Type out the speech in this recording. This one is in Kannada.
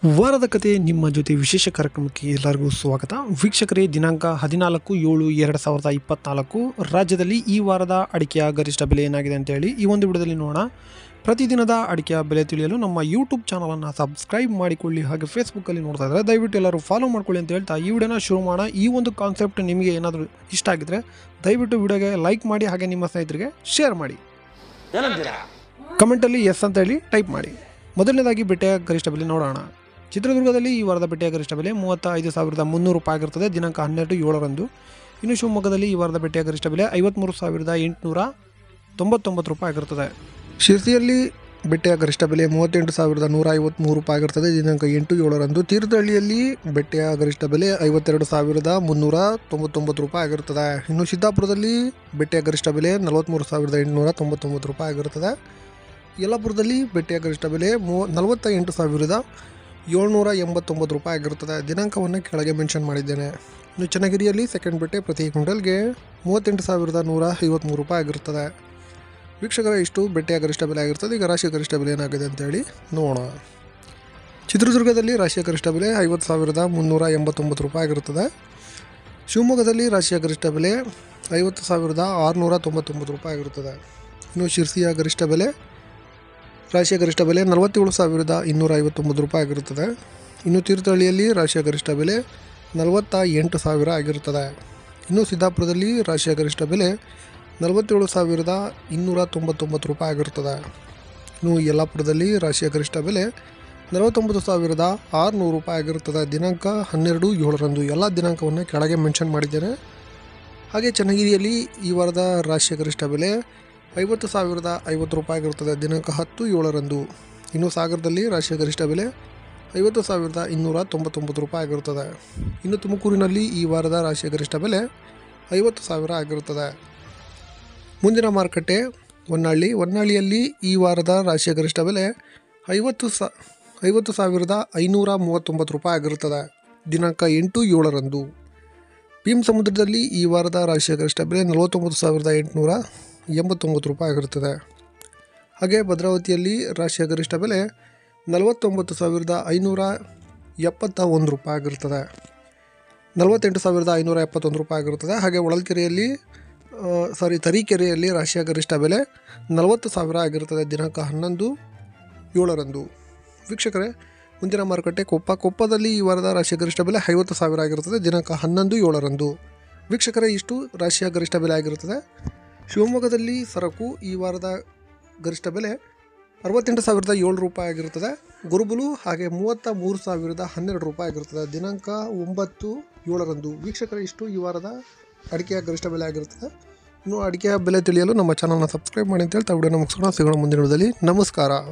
ವಾರದ ಕತೆ ನಿಮ್ಮ ಜೊತೆ ವಿಶೇಷ ಕಾರ್ಯಕ್ರಮಕ್ಕೆ ಎಲ್ಲರಿಗೂ ಸ್ವಾಗತ. ವೀಕ್ಷಕರೇ, ದಿನಾಂಕ 14/7/2024 ರಾಜ್ಯದಲ್ಲಿ ಈ ವಾರದ ಅಡಿಕೆಯ ಗರಿಷ್ಠ ಬೆಲೆ ಏನಾಗಿದೆ ಅಂತೇಳಿ ಈ ಒಂದು ವಿಡಿಯೋದಲ್ಲಿ ನೋಡೋಣ. ಪ್ರತಿದಿನದ ಅಡಿಕೆಯ ಬೆಲೆ ತಿಳಿಯಲು ನಮ್ಮ ಯೂಟ್ಯೂಬ್ ಚಾನಲನ್ನು ಸಬ್ಸ್ಕ್ರೈಬ್ ಮಾಡಿಕೊಳ್ಳಿ. ಹಾಗೆ ಫೇಸ್ಬುಕ್ಕಲ್ಲಿ ನೋಡ್ತಾ ಇದ್ದರೆ ದಯವಿಟ್ಟು ಎಲ್ಲರೂ ಫಾಲೋ ಮಾಡ್ಕೊಳ್ಳಿ ಅಂತ ಹೇಳ್ತಾ ಈ ವಿಡಿಯೋನ ಶುರು ಮಾಡೋಣ. ಈ ಒಂದು ಕಾನ್ಸೆಪ್ಟ್ ನಿಮಗೆ ಏನಾದರೂ ಇಷ್ಟ ಆಗಿದ್ರೆ ದಯವಿಟ್ಟು ವಿಡಿಯೋಗೆ ಲೈಕ್ ಮಾಡಿ, ಹಾಗೆ ನಿಮ್ಮ ಸ್ನೇಹಿತರಿಗೆ ಶೇರ್ ಮಾಡಿ. ಕಮೆಂಟಲ್ಲಿ ಎಸ್ ಅಂತ ಹೇಳಿ ಟೈಪ್ ಮಾಡಿ. ಮೊದಲನೇದಾಗಿ ಬೆಟ್ಟೆಯ ಗರಿಷ್ಠ ಬೆಲೆ ನೋಡೋಣ. ಚಿತ್ರದುರ್ಗದಲ್ಲಿ ಈ ವಾರದ ಬೆಟ್ಟೆಯ ಗರಿಷ್ಠ ಬೆಲೆ 35,300 ರೂಪಾಯಿ ಆಗಿರುತ್ತದೆ, ದಿನಾಂಕ 12/7ರಂದು. ಇನ್ನು ಶಿವಮೊಗ್ಗದಲ್ಲಿ ಈ ವಾರದ ಬೆಟ್ಟೆಯ ಗರಿಷ್ಠ ಬೆಲೆ 53,899 ರೂಪಾಯಿ ಆಗಿರುತ್ತದೆ. ಶಿರ್ಸಿಯಲ್ಲಿ ಬೆಟ್ಟೆಯ ಗರಿಷ್ಠ ಬೆಲೆ 38,153 ರೂಪಾಯಿ ಆಗಿರುತ್ತದೆ, ದಿನಾಂಕ 8/7ರಂದು. ತೀರ್ಥಹಳ್ಳಿಯಲ್ಲಿ ಬೆಟ್ಟೆಯ ಗರಿಷ್ಠ ಬೆಲೆ 52,399 ರೂಪಾಯಿ ಆಗಿರುತ್ತದೆ. ಇನ್ನು ಸಿದ್ದಾಪುರದಲ್ಲಿ ಬೆಟ್ಟೆಯ ಗರಿಷ್ಠ ಬೆಲೆ 43,899 ರೂಪಾಯಿ ಆಗಿರುತ್ತದೆ. ಯಲ್ಲಾಪುರದಲ್ಲಿ ಬೆಟ್ಟೆಯ ಗರಿಷ್ಠ ಬೆಲೆ 48,789 ರೂಪಾಯಿ ಆಗಿರುತ್ತದೆ. ದಿನಾಂಕವನ್ನು ಕೆಳಗೆ ಮೆನ್ಷನ್ ಮಾಡಿದ್ದೇನೆ. ಇನ್ನು ಚನ್ನಗಿರಿಯಲ್ಲಿ ಸೆಕೆಂಡ್ ಬೆಟ್ಟೆ ಪ್ರತಿ ಕ್ವಿಂಟಲ್ಗೆ 38,153 ರೂಪಾಯಿ ಆಗಿರುತ್ತದೆ. ವೀಕ್ಷಕರ, ಇಷ್ಟು ಬೆಟ್ಟೆಯ ಗರಿಷ್ಠ ಬೆಲೆ ಆಗಿರ್ತದೆ. ಈಗ ರಾಶಿಯ ಗರಿಷ್ಠ ಬೆಲೆ ಏನಾಗಿದೆ ಅಂತೇಳಿ ನೋಡೋಣ. ಚಿತ್ರದುರ್ಗದಲ್ಲಿ ರಾಶಿಯ ಗರಿಷ್ಠ ಬೆಲೆ 50,389 ರೂಪಾಯಿ ಆಗಿರುತ್ತದೆ. ಶಿವಮೊಗ್ಗದಲ್ಲಿ ರಾಶಿಯ ಗರಿಷ್ಠ ಬೆಲೆ 50,699 ರೂಪಾಯಿ ಆಗಿರುತ್ತದೆ. ಇನ್ನು ಶಿರ್ಸಿಯ ಗರಿಷ್ಠ ಬೆಲೆ ರಾಶಿಯ ಗರಿಷ್ಠ ಬೆಲೆ 47,259 ರೂಪಾಯಿ ಆಗಿರುತ್ತದೆ. ಇನ್ನು ತೀರ್ಥಹಳ್ಳಿಯಲ್ಲಿ ರಾಶಿಯ ಗರಿಷ್ಠ ಬೆಲೆ 48,000 ಆಗಿರುತ್ತದೆ. ಇನ್ನು ಸಿದ್ದಾಪುರದಲ್ಲಿ ರಾಶಿಯ ಗರಿಷ್ಠ ಬೆಲೆ 47,299 ರೂಪಾಯಿ ಆಗಿರುತ್ತದೆ. ಇನ್ನು ಯಲ್ಲಾಪುರದಲ್ಲಿ ರಾಶಿಯ ಗರಿಷ್ಠ ಬೆಲೆ 49,600 ರೂಪಾಯಿ ಆಗಿರುತ್ತದೆ, ದಿನಾಂಕ 12/7ರಂದು. ಎಲ್ಲ ದಿನಾಂಕವನ್ನು ಕೆಳಗೆ ಮೆನ್ಷನ್ ಮಾಡಿದ್ದೇನೆ. ಹಾಗೆ ಚನ್ನಗಿರಿಯಲ್ಲಿ ಈ ವಾರದ ರಾಶಿಯ ಗರಿಷ್ಠ ಬೆಲೆ 50,050 ರೂಪಾಯಿ ಆಗಿರುತ್ತದೆ, ದಿನಾಂಕ 10/7ರಂದು. ಇನ್ನು ಸಾಗರದಲ್ಲಿ ರಾಶಿಯ ಗರಿಷ್ಠ ಬೆಲೆ 50,299 ರೂಪಾಯಿ ಆಗಿರುತ್ತದೆ. ಇನ್ನು ತುಮಕೂರಿನಲ್ಲಿ ಈ ವಾರದ ರಾಶಿಯ ಗರಿಷ್ಠ ಬೆಲೆ 50,000 ಆಗಿರುತ್ತದೆ. ಮುಂದಿನ ಮಾರುಕಟ್ಟೆ ಹೊನ್ನಾಳಿಯಲ್ಲಿ ಈ ವಾರದ ರಾಶಿಯ ಗರಿಷ್ಠ ಬೆಲೆ 50,539 ರೂಪಾಯಿ ಆಗಿರುತ್ತದೆ, ದಿನಾಂಕ 8/7ರಂದು. ಭೀಮಸಮುದ್ರದಲ್ಲಿ ಈ ವಾರದ ರಾಶಿಯ ಗರಿಷ್ಠ ಬೆಲೆ 49,889 ರೂಪಾಯಿ ಆಗಿರುತ್ತದೆ. ಹಾಗೆ ಭದ್ರಾವತಿಯಲ್ಲಿ ರಾಶಿಯ ಗರಿಷ್ಠ ಬೆಲೆ 49,571 ರೂಪಾಯಿ ಆಗಿರುತ್ತದೆ, 48,571 ರೂಪಾಯಿ ಆಗಿರುತ್ತದೆ. ಹಾಗೆ ತರೀಕೆರೆಯಲ್ಲಿ ರಾಶಿಯ ಗರಿಷ್ಠ ಬೆಲೆ 40,000 ಆಗಿರುತ್ತದೆ, ದಿನಾಂಕ 11/7ರಂದು. ವೀಕ್ಷಕರೇ, ಮುಂದಿನ ಮಾರುಕಟ್ಟೆ ಕೊಪ್ಪದಲ್ಲಿ ಈ ವಾರದ ರಾಶಿಯ ಗರಿಷ್ಠ ಬೆಲೆ 50,000 ಆಗಿರುತ್ತದೆ, ದಿನಾಂಕ 11/7ರಂದು. ವೀಕ್ಷಕರೇ, ಇಷ್ಟು ರಾಶಿಯ ಗರಿಷ್ಠ ಬೆಲೆ ಆಗಿರುತ್ತದೆ. ಶಿವಮೊಗ್ಗದಲ್ಲಿ ಸರಕು ಈ ವಾರದ ಗರಿಷ್ಠ ಬೆಲೆ 68,007 ರೂಪಾಯಿ ಆಗಿರುತ್ತದೆ, ಗುರುಬುಲು. ಹಾಗೆ 33,012 ರೂಪಾಯಿ ಆಗಿರುತ್ತದೆ, ದಿನಾಂಕ 9/7ರಂದು. ವೀಕ್ಷಕರೇ, ಇಷ್ಟು ಈ ವಾರದ ಅಡಿಕೆಯ ಗರಿಷ್ಠ ಬೆಲೆ ಆಗಿರುತ್ತದೆ. ಇನ್ನು ಅಡಿಕೆಯ ಬೆಲೆ ತಿಳಿಯಲು ನಮ್ಮ ಚಾನಲ್ನ ಸಬ್ಸ್ಕ್ರೈಬ್ ಮಾಡಿ ಅಂತ ಹೇಳ್ತಾ ವಿಡಿಯೋನ ಮುಗಿಸೋಣ. ಸಿಗೋಣ ಮುಂದಿನ ವಿಡಿಯೋದಲ್ಲಿ. ನಮಸ್ಕಾರ.